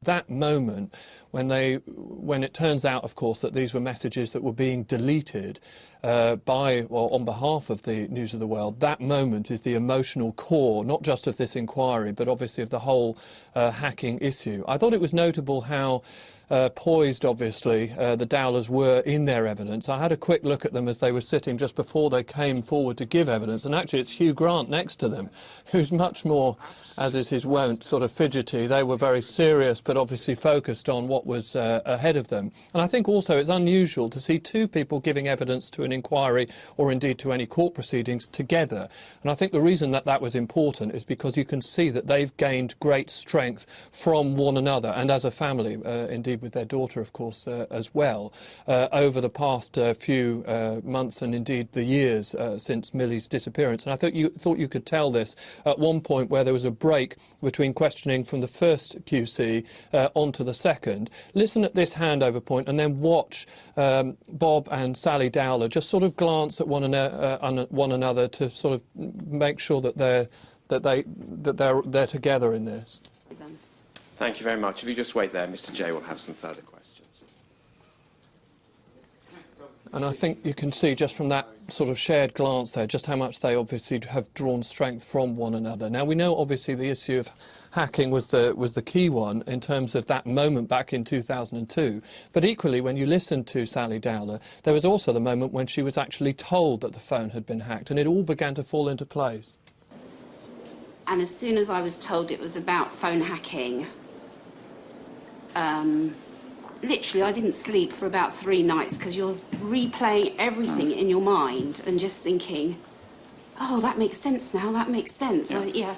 That moment when it turns out, of course, that these were messages that were being deleted on behalf of the News of the World, that moment is the emotional core, not just of this inquiry, but obviously of the whole hacking issue. I thought it was notable how poised, obviously, the Dowlers were in their evidence. I had a quick look at them as they were sitting just before they came forward to give evidence, and actually it's Hugh Grant next to them, who's much more, as is his wont, sort of fidgety. They were very serious, but obviously focused on what was ahead of them. And I think also it's unusual to see two people giving evidence to an inquiry or indeed to any court proceedings together. And I think the reason that that was important is because you can see that they've gained great strength from one another and as a family, indeed with their daughter, of course, as well, over the past few months and indeed the years since Millie's disappearance. And I thought you could tell this at one point where there was a break between questioning from the first QC onto the second. Listen at this handover point and then watch Bob and Sally Dowler just sort of glance at one another to sort of make sure that they're together in this. Thank you very much. If you just wait there, Mr. Jay will have some further questions. And I think you can see just from that sort of shared glance there just how much they obviously have drawn strength from one another. Now, we know obviously the issue of hacking was the key one in terms of that moment back in 2002. But equally, when you listen to Sally Dowler, there was also the moment when she was actually told that the phone had been hacked, and it all began to fall into place. And as soon as I was told it was about phone hacking, literally, I didn't sleep for about 3 nights because you're replaying everything in your mind and just thinking, oh, that makes sense now, that makes sense. Yeah.